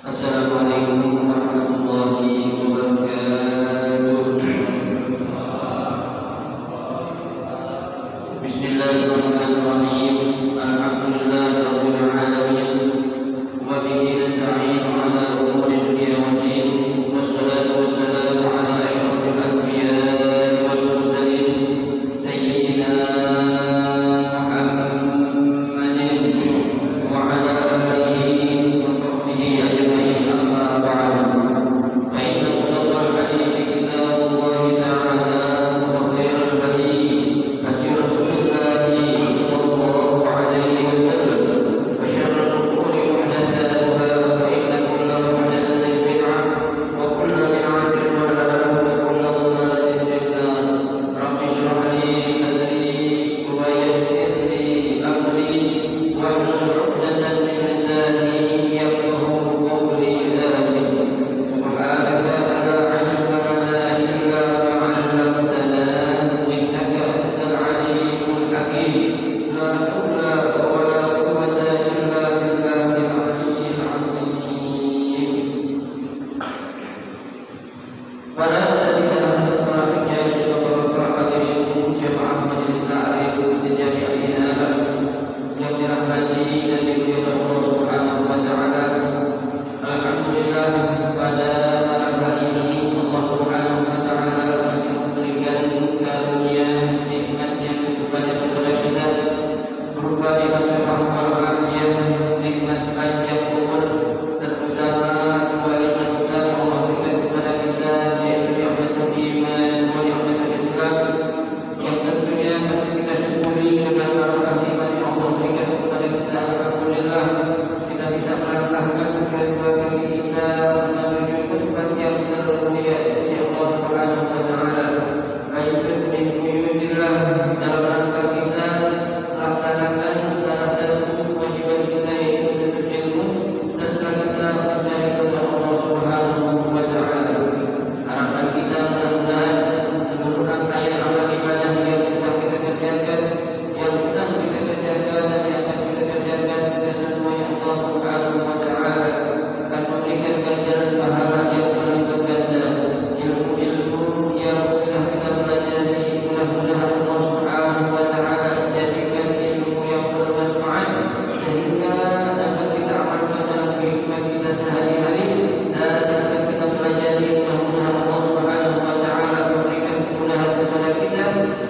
Assalamualaikum warahmatullahi wabarakatuh. Bismillahirrahmanirrahim. Alhamdulillahirabbil alamin. Wa bihi nasta'inu ala umuri dunya wad din. Wassalatu wassalamu ala asyrafil anbiya'i wal mursalin sayyidina Muhammadin wa ala alihi wa sahbihi ajma'in. Amma ba'du. Fa inna asdaqal hadithi kitabullahi ta'ala wa khairal hadi hadi Rasulillahi sallallahu alaihi wasallam wa syarrul umuri muhdatsatuha fa inna kulla muhdatsatin bid'ah wa kulla bid'atin dhalalah wa kulla dhalalatin finnar. Rabbi shrah li sadri wa yassir li amri wahlul 'uqdatam min lisani yafqahu qawli. Amin. Subhanaka la 'ilma lana illa ma 'allamtana innaka antal 'alimul hakim. La haula wa la quwwata illa billahil 'aliyyil 'azim. Para asatidzah, para pengajar semoga hadirin jemaah majelis taklim sejati alina yang dirahmati dan dimuliakan Allah Subhanahu wa taala. Alhamdulillah, pada malam hari ini Allah Subhanahu wa taala masih memberikan karunia nikmatnya kepada kita berupa nikmat sehat walafiat, nikmat panjang umur, terutama dua nikmat besar yang Allah berikan kepada kita, yaitu nikmatul iman wa nikmatul Islam, yang tentunya harus kita syukuri dengan barakah nikmat yang Allah berikan kepada kita. Alhamdulillah, kita bisa melangkahkan kedua kaki kita menuju tempat yang termulia di sisi Allah Subhanahu wa taala, yaitu min buyutillah, dalam rangka kita melaksanakan salah satu kewajiban kita, yaitu menuntut ilmu serta kita mencari ridha Allah Subhanahu wa taala. Harapan kita mudah-mudahan seluruh rangkaian amal ibadah yang sudah kita kerjakan, yang sedang kita kerjakan dan yang akan kita kerjakan, kita semuanya Allah Subhanahu wa taala akan memberikan ganjaran pahala yang berlipat ganda. Ilmu-ilmu yang sudah kita pelajari, mudah-mudahan Allah Subhanahu wa taala jadikan ilmu yang bermanfaat sehingga dapat kita amalkan dalam kehidupan kita sehari-hari, dan akan kita pelajari, mudah-mudahan Allah Subhanahu wa taala memberikan kemudahan kepada kita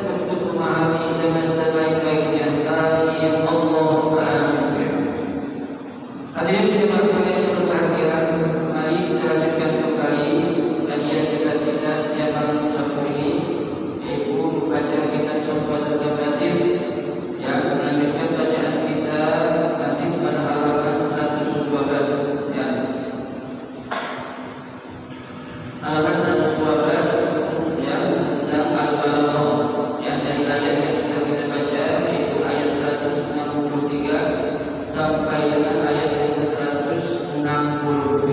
untuk memahami dengan sebaik-baiknya. Amin Allahumma amin. Hadirin jemaah sekalian yang berbahagia, mari kita lanjutkan kembali kajian kita setiap malam Sabtu ini, yaitu membaca kitab Tuhfatul Mutasim, yang melanjutkan bacaan kita masih pada halaman 112, ya. Halaman 112 yang tentang al-balaghah, yang dari ayat yang sudah kita baca, yaitu ayat 163 sampai dengan ayat yang ke-167,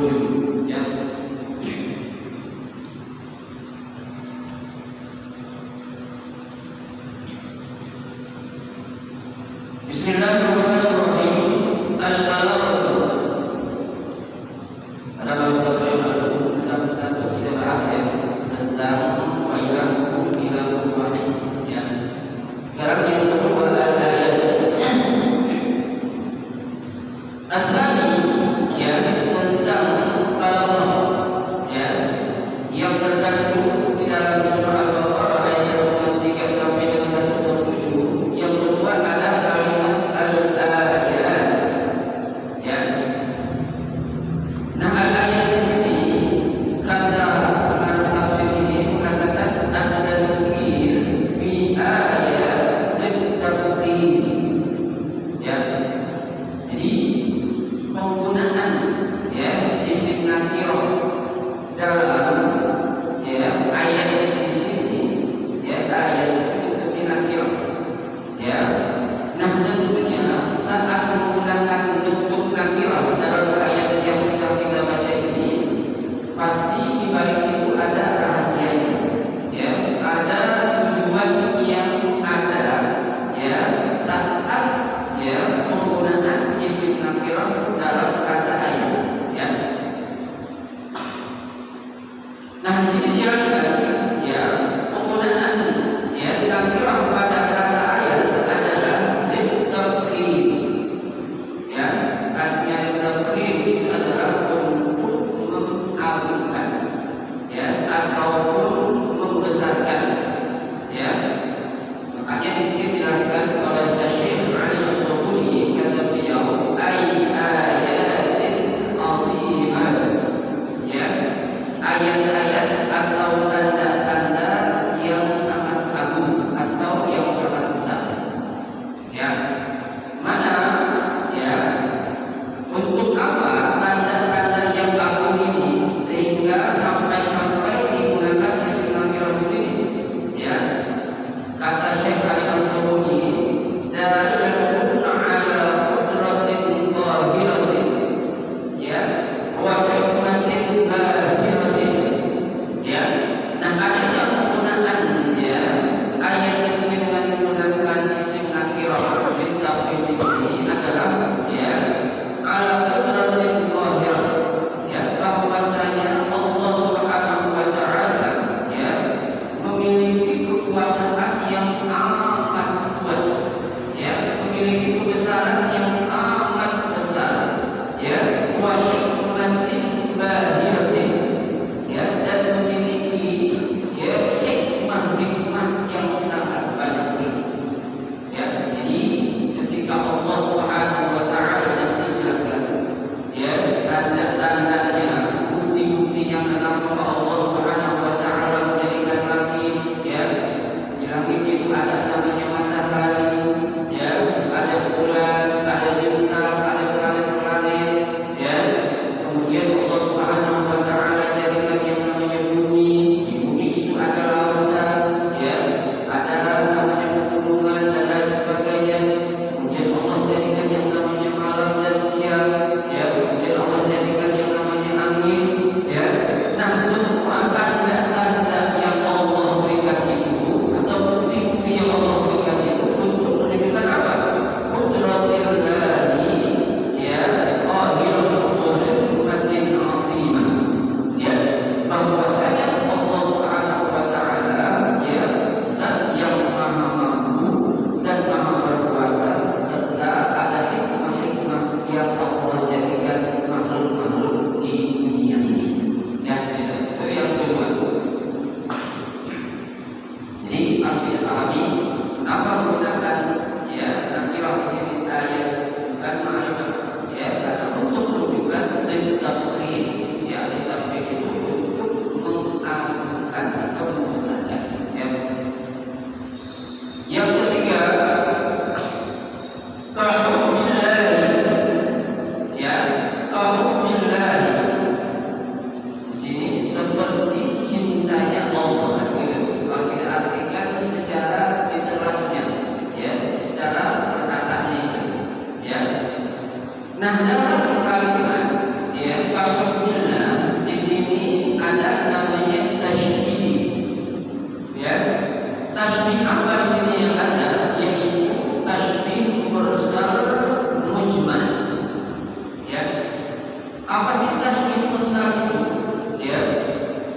ya. Bismillahirrahmanirrahim. Al-balaghah. Pada malam Sabtu yang lalu sudah bersatu kita bahas, ya, tentang wa ilahukum ilahun wahid, ya. Sekarang yang kedua adalah asali, ya, tentang balaghah, ya, yang terkandung di dalam surah Al-Baqarah ayat 163 sampai dengan 167. Yang kedua adalah kalimat al-ayat, ya. Nah, al-ayat di sini kata pengarang tafsir ini mengatakan ad-tanwir fi ayat lit-tafsir, ya. Jadi penggunaan, ya, isim nakirah dalam, ya, ayat di sini, ya, ayat itu nakirah, ya. Nah, tentunya saat menggunakan bentuk nakirah dalam ayat yang sudah kita baca ini, pasti di balik itu ada rahasianya, ya, ada tujuan yang ada, ya, saat, ya, penggunaan isim nakirah dalam kata ayat, ya. tanda-tandanya, bukti-buktinya kenapa Allah Subhanahu wa taala menjadikan langit, ya. Di langit itu ada namanya matahari, ya, ada bulan, ada bintang, ada planet-planet, ya. Kemudian Allah Subhanahu wa taala jadikan yang namanya bumi. Di bumi itu ada lautan, ya, ada namanya pegunungan dan lain sebagainya. Kemudian Allah jadikan yang namanya malam dan siang, ya. Kemudian Allah jadikan yang namanya angin, ya. Nah, semua tanda-tanda yang Allah berikan itu atau bukti-bukti yang Allah berikan itu untuk menunjukkan apa? Qudratillahi, ya, qahirul hikmatin 'azimah, ya, bahwasanya Allah Subhanahu wa taala, ya, zat yang maha mampu dan maha berkuasa, serta ada hikmah-hikmah yang Allah jadikan makhluk-makhluk di dunia ini. Ya, itu yang kedua. Jadi harus dipahami kenapa menggunakan, ya, nanti di sini ayat bukan ma'rifat, ya, karena untuk menunjukkan tafsir, ya, tafsir itu untuk mengagungkan atau membesarkan, ya. Yang ketiga, kahumillah, ya, kahumillah. Di sini seperti cintanya Allah, gitu. Kalau kita artikan secara literalnya, ya, secara perkataannya itu, ya. Nah, dalam kalimat, ya, kahumillah di sini ada namanya tasybih, ya. Tasbih apa di sini yang ada? Yaitu tasbih mursal mujmal. Ya. Apa sih tasbih mursal itu? Ya.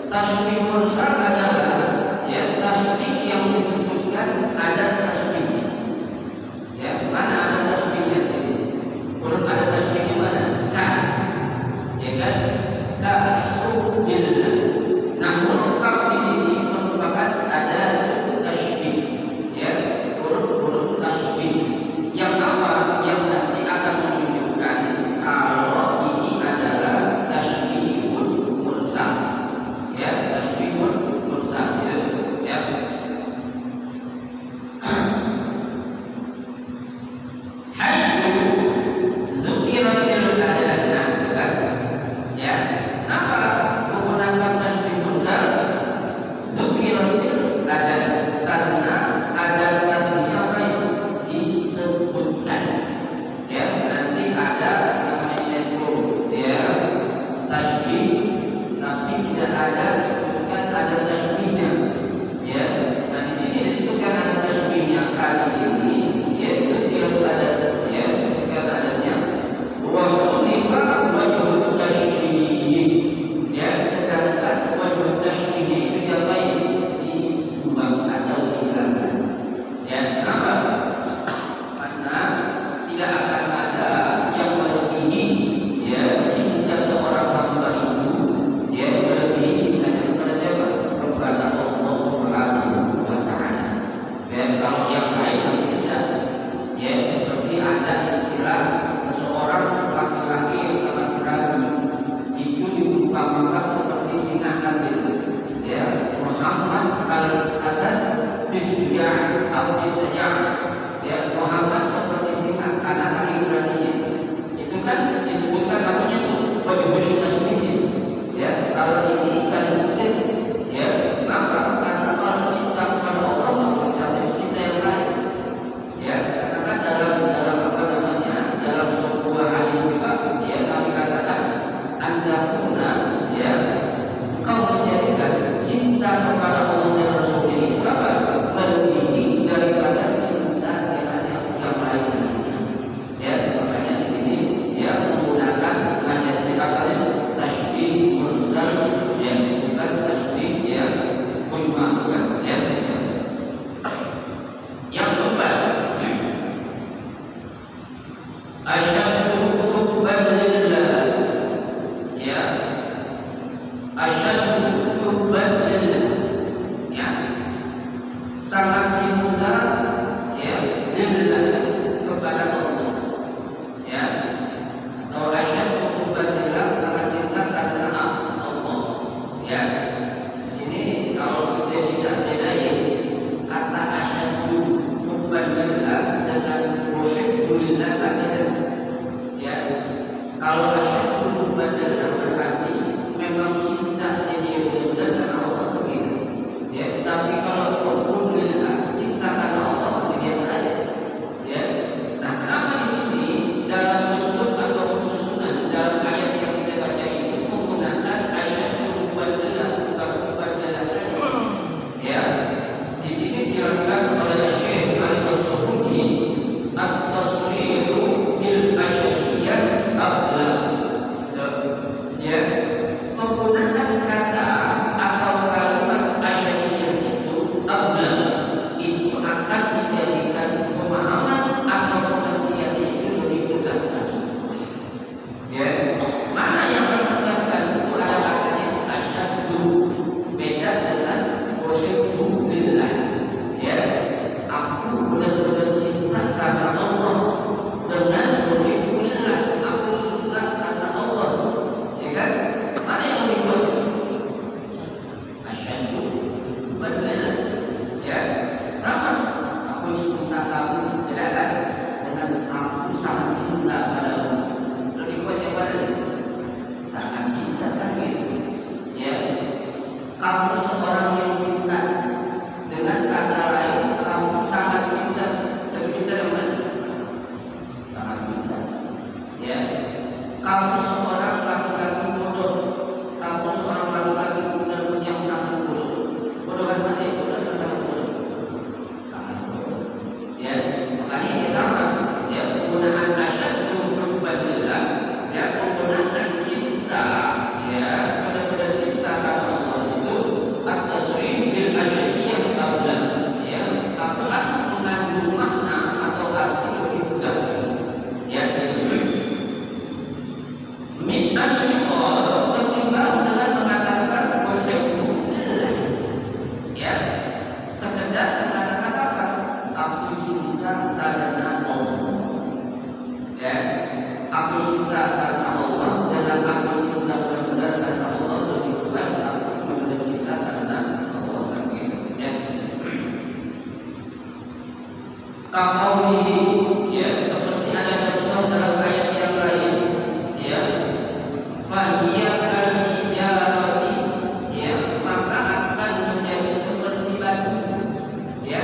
Tasbih mursal adalah, ya, tasbih yang disebutkan ada tasbihnya. Ya, mana ada tasbihnya di sini? Belum ada tasbihnya mana? Ka. Ya kan? Ka hubbillah. Namun ka di sini merupakan ada tasbih, ya, huruf tasbih yang apa? Yang nanti akan menunjukkan kalau ini adalah tasbihun mursal, ya, tasbihun mursal, ya. Haitsu dzukiratil adatah, ya. Kenapa menggunakan tasbih mursal? Dzukiratil adat, karena ada tasbihnya apa itu disebutkan, ya. Nanti ada namanya tempo, ya, tasbih, tapi tidak ada disebutkan ada tasbihnya, ya. Nah, di sini disebutkan ada tasbihnya kan di sini, ya, dzukiratil adat, ya, disebutkan adanya wa hudifa wajhu tasbih, ya, sedangkan wajhu tasbihnya itu yang lain diubah atau dihilangkan, ya. Kenapa? Karena tidak akan ada yang melebihi, ya, cinta seorang hamba itu, ya, melebihi cintanya kepada siapa? Kepada Allah Subhanahu wa taala. Dan kalau yang lain masih bisa, ya, seperti ada istilah seseorang laki-laki yang sangat berani itu diumpamakan seperti singa gitu, ya. Muhammad kal asad bisyja' atau bisyja', ya, Muhammad seperti singa karena saking beraninya. Itu kan disebutkan namanya itu wajhu tasbih, ya. Kalau ini kan disebutin, ya, kenapa? Karena kalau cinta kepada Allah nggak bisa cinta yang lain, ya. Karena kan dalam apa namanya, dalam sebuah hadis juga, ya, kami katakan andakuna, ya, kau menjadikan cinta kepada Allah dan Rasulnya itu apa? Melebihi daripada cinta yang lain, ya. Makanya di sini, ya, menggunakan najas Kaqaulihi, ya, seperti ada contoh dalam ayat yang lain, ya, fahiya kal hijarati, ya, maka akan menjadi seperti batu, ya,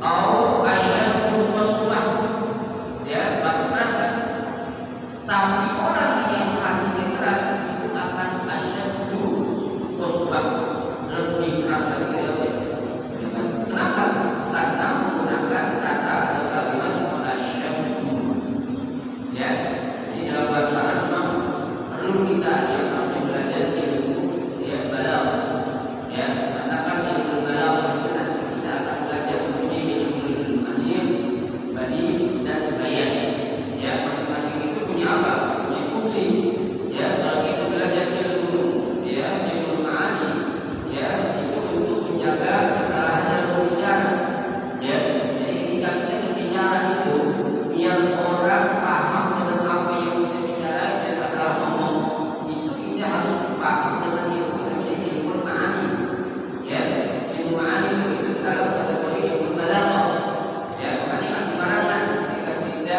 au asyaddu qaswah, ya, batu keras, tapi orang yang hatinya keras itu akan asyaddu qaswah, lebih keras lagi, ya. Kenapa? Karena menggunakan kata atau kalimat asyaddu, ya. Di dalam bahasa Arab memang perlu kita yang namanya belajar ilmu, ya, balaghah, ya. Katakan ilmu balaghah itu nanti kita akan belajar mengenai ilmu manir, badi dan bayan, ya. Masing-masing itu punya apa? Punya fungsi, ya. Kalau kita belajar ilmu, ya, ilmu ma'ani, ya, itu untuk menjaga kesalahan dalam berbicara, ya. Jadi ketika kita berbicara itu yang orang paham dengan apa yang kita bicara dan masalah ngomong, itu kita harus paham dengan ilmu namanya ilmu ma'ani, ya. Ilmu ma'ani itu dalam kategori ilmu balaghah, ya. Makanya nggak sembarangan ketika kita,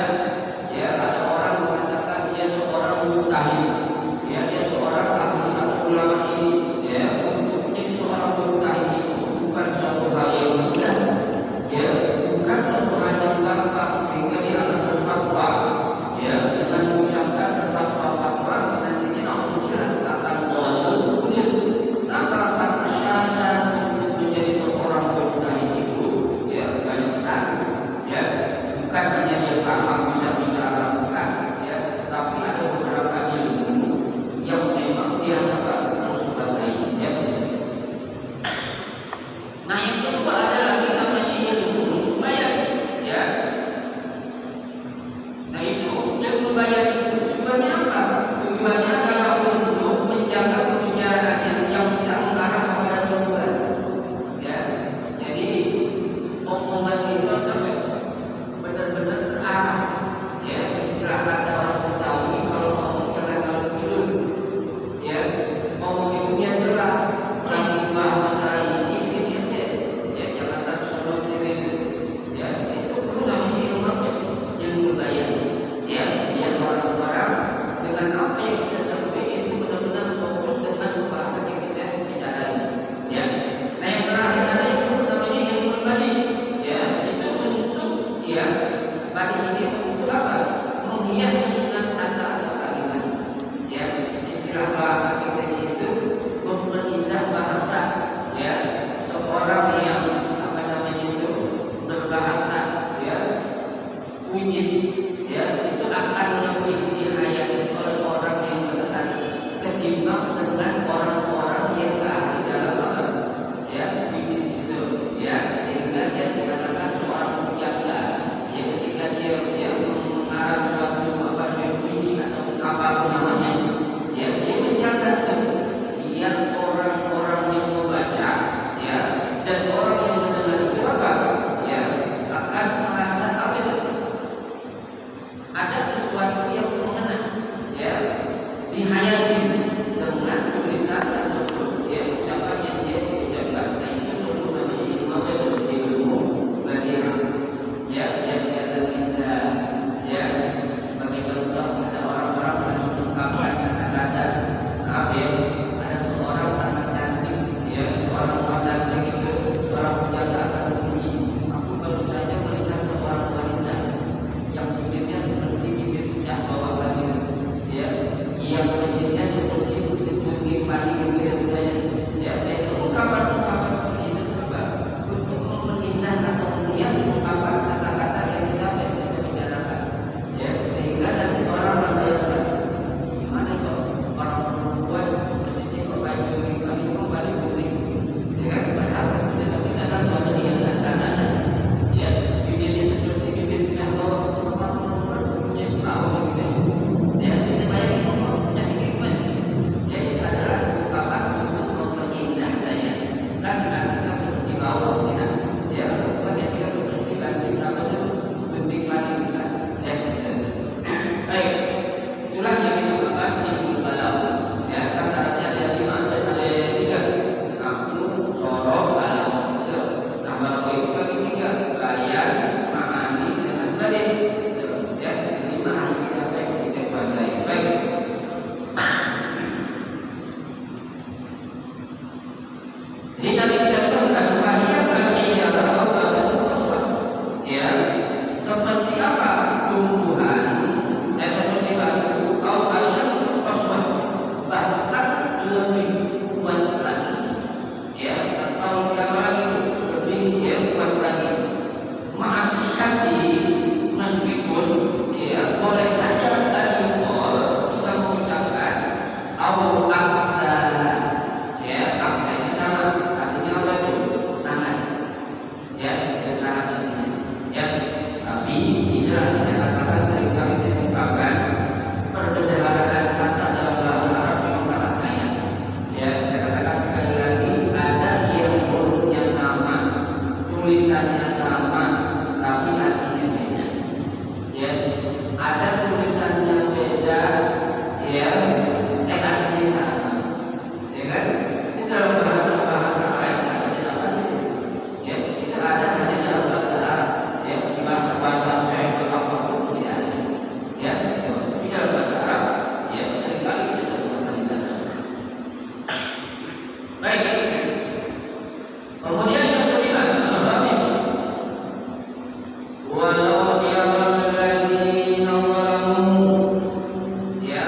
ya, ada orang mengatakan dia seorang mujtahid, ya, dia seorang ahli atau ulama ini, ya. Untuk menjadi seorang mujtahid itu bukan suatu hal yang mudah, ya, bukan suatu hal yang gampang sehingga dia akan berfatwa, ya, dengan mengucapkan fatwa-fatwa yang nantinya alhamdulillah akan boleh. Kenapa? Karena syarat-syarat untuk menjadi seorang mujtahid itu, ya, banyak sekali, ya. Bukan hanya dia paham bisa bicara, bukan, ya, tapi ada beberapa ilmu yang memang dia harus kuasai, ya. Nah, yang kedua ada lagi namanya ilmu bayan, ya. Nah, itu ilmu bayan itu tujuannya apa? Tujuannya adalah untuk menjaga pembicaraan yang tidak mengarah kepada tujuan, ya. Jadi omongan itu harus sampai benar-benar terarah, ya. Istilah kata orang Betawi kalau ngomong jangan kalau tidur, ya. Ngomong itu biar jelas, jangan bahas masalah ini sini aja, ya. Jangan tak solo sini, ya. Itu perlu namanya ilmu apa? Ilmu bayan, ya. Biar orang-orang dengan apa yang kita sampaikan itu benar-benar fokus dengan pembahasan yang kita bicarain, ya. Nah, yang terakhir ada ilmu namanya ilmu badi, ya. Itu untuk, ya, badi ini untuk apa? Menghias susunan kata atau kalimat, ya. Istilah bahasa kita itu memperindah bahasa, ya. Seorang yang apa namanya itu berbahasa, ya, puitis, ya, itu akan lebih dihayati oleh orang yang mendengar ketimbang dengan orang-orang yang gak ahli dalam apa, ya, puitis itu, ya. Sehingga dia dikatakan seorang penjaga, ya, ketika dia mengarang suatu apa puisi atau apapun namanya, ya, dia menjaga tuh biar orang-orang yang membaca, ya, dan orang yang mendengar itu apa, ya, akan merasa apa itu ada sesuatu yang mengena, ya, dihayati dengan tulisan ataupun, ya, ucapan yang dia ucapkan. Nah, itu perlu namanya ilmu apa itu? Ilmu badi'ah, ya, yang kelihatan indah, ya. Sebagai contoh ada orang-orang yang mengungkapkan kata-kata, apa ya, ada seorang sangat cantik, ya, seorang wanita begitu, seorang penjaga akan memuji, aku baru saja melihat seorang wanita yang bibirnya seperti bibir cah bawah wanita, ya, yang betisnya seperti betis mungkin padi gitu, ya, ya. Itu ungkapan-ungkapan seperti itu apa? Untuk memperindah atau menghias ungkapan kata-kata yang kita bicarakan, ya, sehingga nanti orang membayangkan gimana kok orang perempuan betisnya kok kayak begini, paling putih, ya kan? Padahal sebenarnya tidak ada suatu hiasan karena saja, ya, bibirnya seperti bibir cah bawah, orang perempuan punya tahu gitu, ya. Ini bayangin punya hikmah, ya. Itu adalah ungkapan au aksa. Ya, aksa itu sama, artinya apa itu? Sangat. Ya, itu sangat artinya. Ya, tapi tidak saya katakan seringkali saya ungkapkan perbendaharaan kata dalam bahasa Arab memang sangat kaya. Ya, saya katakan sekali lagi, ada yang hurufnya sama, tulisannya sama, tapi artinya beda. Ya, ada tulisannya beda, ya, artinya sama. Ya kan? Itu dalam bahasa Arab katanya apa itu? Ya, tidak ada hanya dalam bahasa Arab. Ya, di bahasa saya itu apapun tidak ada. Ya, tapi dalam bahasa Arab, ya seringkali kita temukan di sana. Baik. Kemudian yang kelima, al-khamis. Walau yaral ladzina zalamu, ya,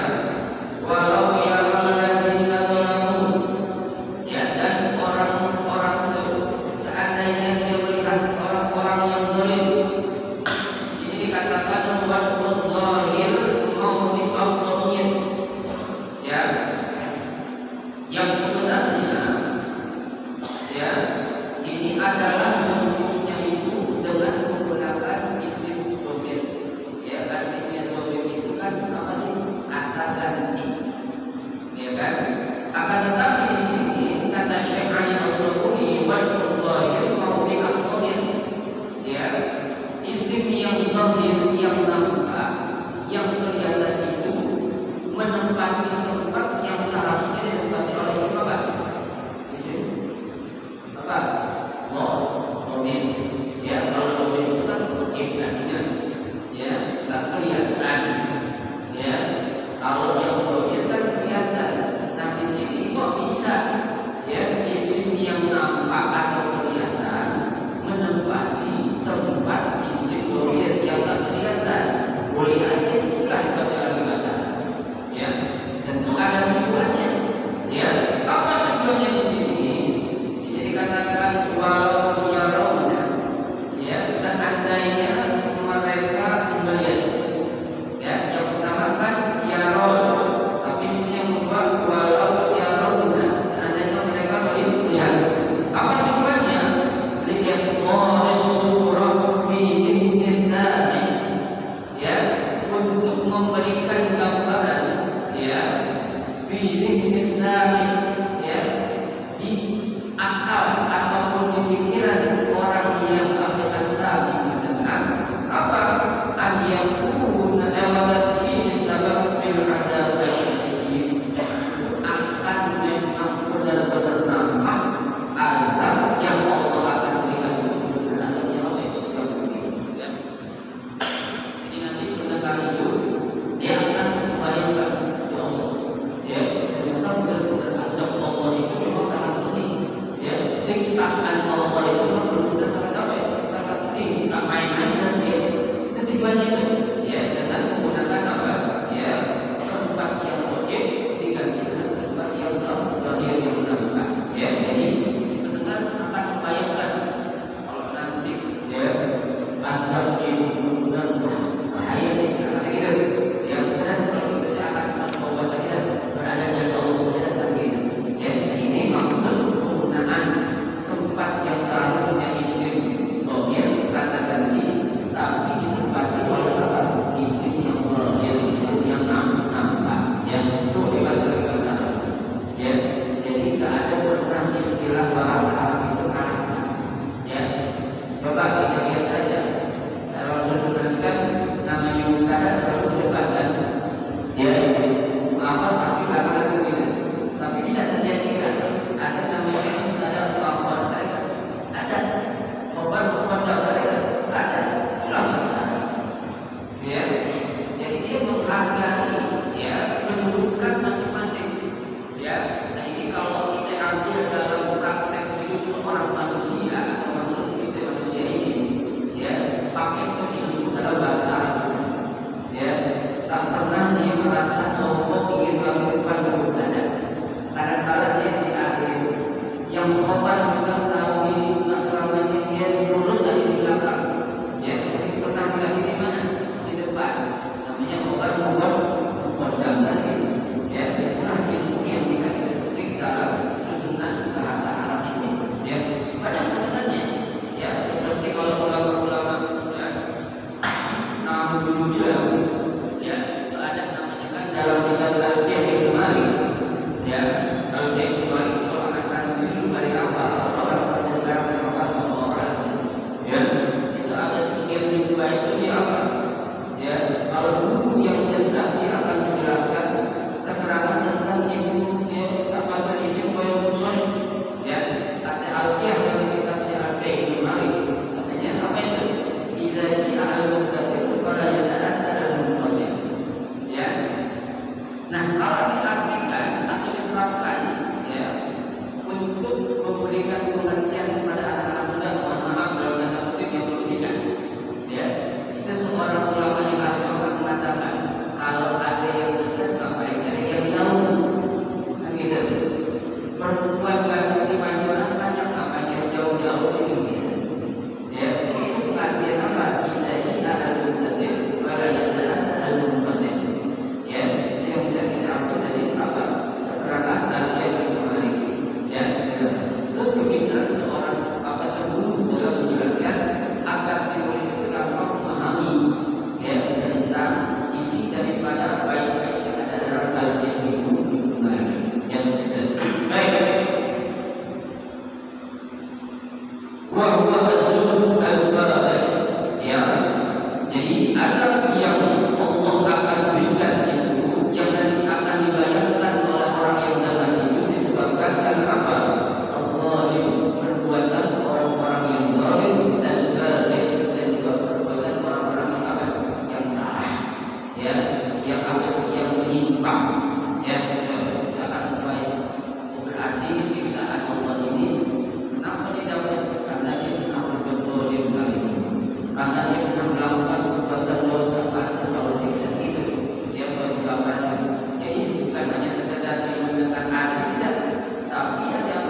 walau yaral ladzina zalamu, ya, dan orang-orang itu seandainya dia melihat orang-orang yang zalim. Ini dikatakan wadul zahir maupun al-dhamir, ya, yang sebenarnya, ya, ini adalah bentuknya itu dengan menggunakan isim dhamir. Ya, artinya dhamir itu kan apa sih? Kata ganti. Ya kan? Akan tetapi di sini kata Syekh Ali As-Sabuni wadul zahir maupun al-dhamir. Ya, isim yang zahir, yang nampak, yang kelihatan itu menempati tempat yang seharusnya ditempati oleh isim apa? Isim apa? Dhamir. Ya, kalau dhamir itu kan tetap artinya, ya, tak kelihatan. Ya, kalau yang zahir kan kelihatan. Nah, di sini kok bisa, ya, isim yang nampak atau kelihatan menempati tempat isim dhamir yang tak kelihatan? Boleh aja itulah dalam bahasa. Ya, tentu ada tujuannya. Ya, apa tujuannya di sini? Sini dikatakan walau yarawna, ya, seandainya mereka melihat. Ya, yang pertama kan yaron, tapi di sini yang kedua walau yarawna, seandainya mereka melihat. Apa tujuannya? Lihat surah fi ihtisani, ya, untuk memberikan gambaran, ya, fi ihtisani, ya, di akal ataupun di pikiran orang yang ahli asami mendengar apa an yakuna tasdid sabab fil adab syadid, akan memang benar-benar nampak azab yang Allah akan berikan itu benar yang mungkin, ya. Jadi nanti mendengar itu dia akan membayangkan, ya Allah, ya, ternyata benar-benar azab Allah itu memang sangat pedih. Ya, siksaan Allah itu memang benar-benar sangat apa ya? Sangat pedih, tak main-main dan dia. Itu tujuannya itu, ya, dengan menggunakan apa? Ya, tempat yang wajib diganti dengan tempat yang zahir yang nampak. Ya, jadi si pendengar akan membayangkan kalau nanti, ya, azab itu benar-benar bahaya di sana gitu. Ya, dan kalau itu saya akan membawa kita berada di Allah saja dan gitu. Ya, ini maksud penggunaan tempat yang seharusnya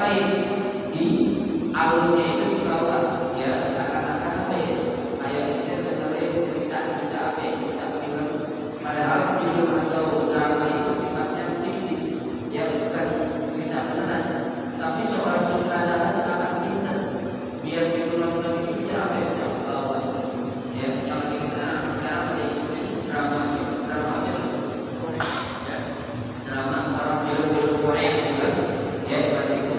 lain di alurnya itu dibawa ya seakan-akan apa ya kayak kita dengerin cerita apa ya cerita film, padahal film atau drama itu sifatnya fiksi ya bukan cerita beneran, tapi seorang sutradara akan pintar biar si film ini bisa apa ya bisa bawa ya yang lagi kita sekarang di drama ya drama orang film Korea juga ya berarti itu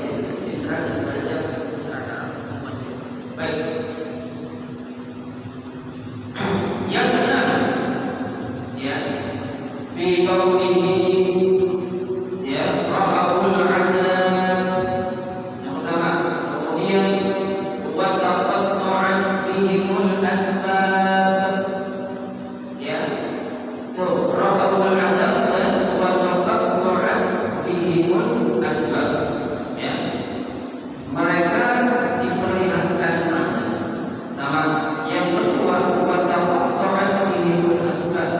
pada siapa sutradara. Baik, yang keenam ya fi qawlihi ya ra'ul adab, yang pertama. Kemudian wa taqatta'at bihimul asbab ya tuh ra'ul adab dan wa taqatta'at bihimul asbab ya mereka diperlihatkan azab. Nama yang kedua wa taqatta'at bihimul asbab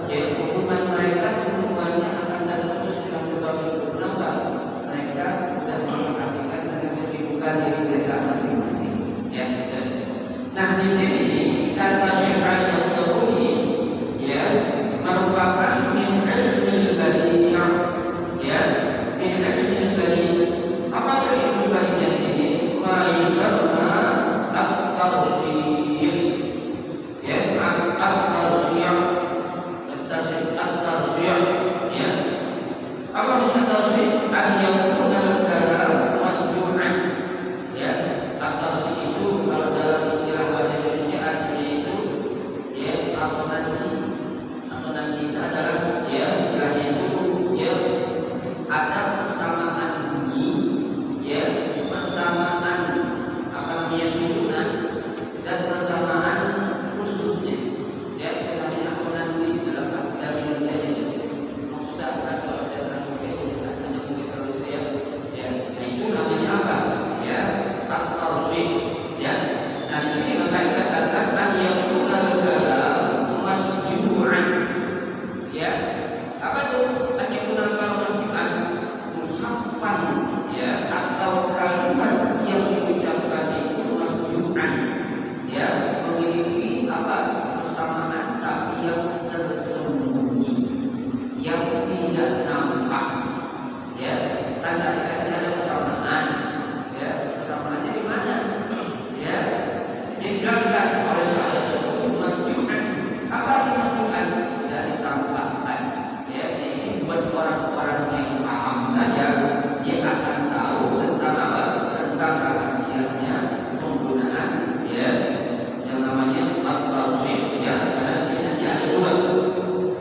ya hubungan mereka semuanya akan terputus dengan sebab itu. Kenapa? Mereka sudah memperhatikan dengan kesibukan diri mereka masing-masing ya. Nah di sini kata Syekh Ali As-Sabuni ya merupakan min ilmil badi' ya min ilmil badi'. Apa itu ilmul badi' di sini? Ma yusamma at-tarfih ya at-tarfih ya. Apa maksudnya tarfih? An yakuna al-kalam masbu'an ya. At-tarfih itu kalau dalam istilah bahasa Indonesia artinya itu ya asonansi. Asonansi itu adalah ya istilahnya itu ya ada persamaan bunyi ya persamaan apa namanya susunan dan persamaan uslubnya ya itu namanya asonansi dalam Indonesia ini. Susah berat kalau saya terangkan ini katanya mungkin terlalu ya nah itu namanya apa ya at-tarfih ya. Nah di sini maka dikatakan an yakuna al-kalam masju'an ya. Apa itu an yakuna al-kalam masju'an? Ucapan ya atau kalimat yang diucapkan itu masju'an ya memiliki apa persamaan tapi yang tersembunyi yang tidak nampak ya. Tanda dikatakan ada persamaan ya. Persamaannya di mana ya dijelaskan oleh saya sebelum masju'an. Apa itu masju'an? Tidak ditampakkan ya. Ini buat orang-orang yang paham saja dia akan tahu tentang apa tentang rahasianya penggunaan ya yang namanya at-tarfih ya. Karena di sini nanti ada dua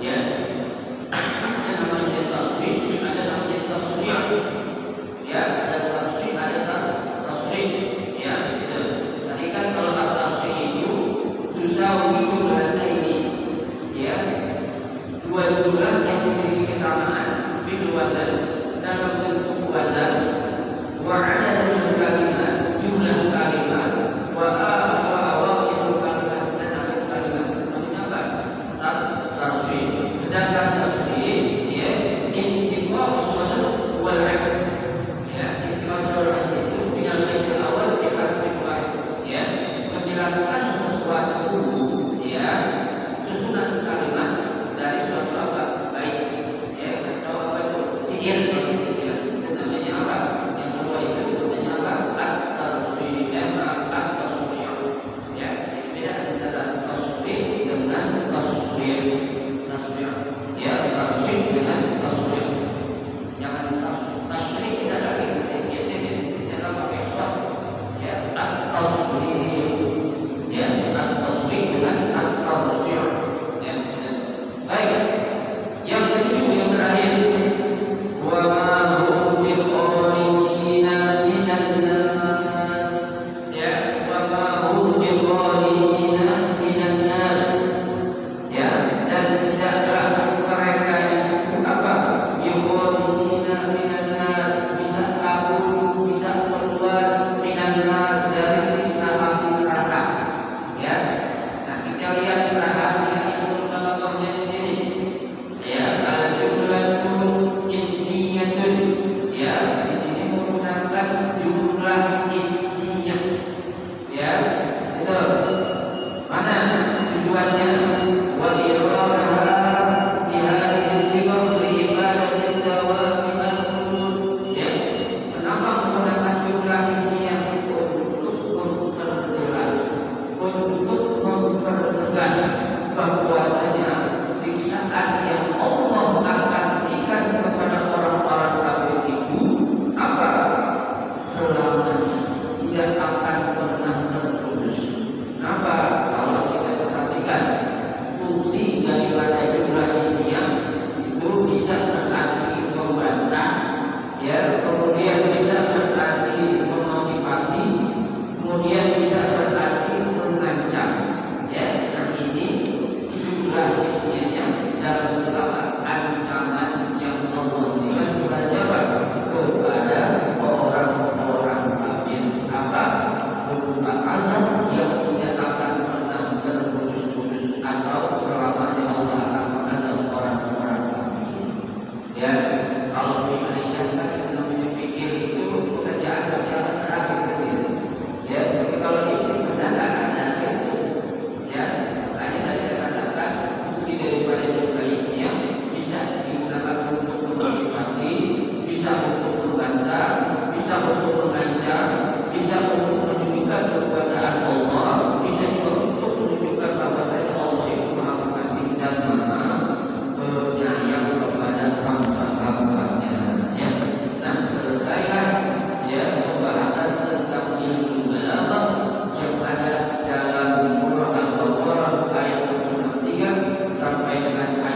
ya. Ada namanya tarfih, ada namanya tasrih ya. Ada tarfih, ada tasrih ya gitu. Tadi kan kalau at-tarfih itu tusawi jumlataini ya dua jumlah yang memiliki kesamaan fil wazan dalam bentuk wazan wa adadul kalimat jumlah kalimat wa awakhirul kalimat dan akhir kalimat. Namanya apa? Tarfih. Sedangkan tasrih ya intiqal sadr wal asr ya. Intiqal sadr wal asr itu minal batil awal ila al-wahid ya menjelaskan sesuatu ya susunan kalimat dari suatu apa baik ya atau apa itu sihir ya. Itu namanya apa? Yang kedua itu namanya apa? At-tarfih dan at-tasrih ya. Beda antara tasrih dengan tasrih ya. Tasrih dengan tasrih jangan tasrih tidak lagi jangan pakai suat ya. At-tasrih ya at-tasrih dengan at-tasrih ya. Baik, yang ketujuh yang terakhir wa ma hum bi kharijina minan nar ya. Wa ma hum bi kharijina minan nar ya. Dan tidaklah mereka itu apa bi kharijina Kemudian bisa berarti mengancam, ya. Nah ini juga isinya dalam bentuk apa? Ancaman yang Allah berikan kepada orang-orang kafir. Apa? Berupa azab yang tidak akan pernah terputus-putus atau selamanya Allah akan mengazab orang-orang kafir. Ya, kalau fikirnya kan yang namanya fikir itu pekerjaan yang terakhir. Ya, tapi kalau istri mendadak ada itu, ya, makanya tadi saya katakan fungsi daripada juga istrinya bisa digunakan untuk memotivasi, bisa untuk membantah, bisa untuk mengancam, bisa untuk menunjukkan kekuasaan Allah, bisa juga untuk menunjukkan bahwasanya Allah itu Maha Pengasih dan Maha Penyayang kepada hamba-hambanya. Ya, nah selesailah ya pembahasan tentang ilmu balaghah yang ada dalam surah Al-Baqarah ayat 163 sampai dengan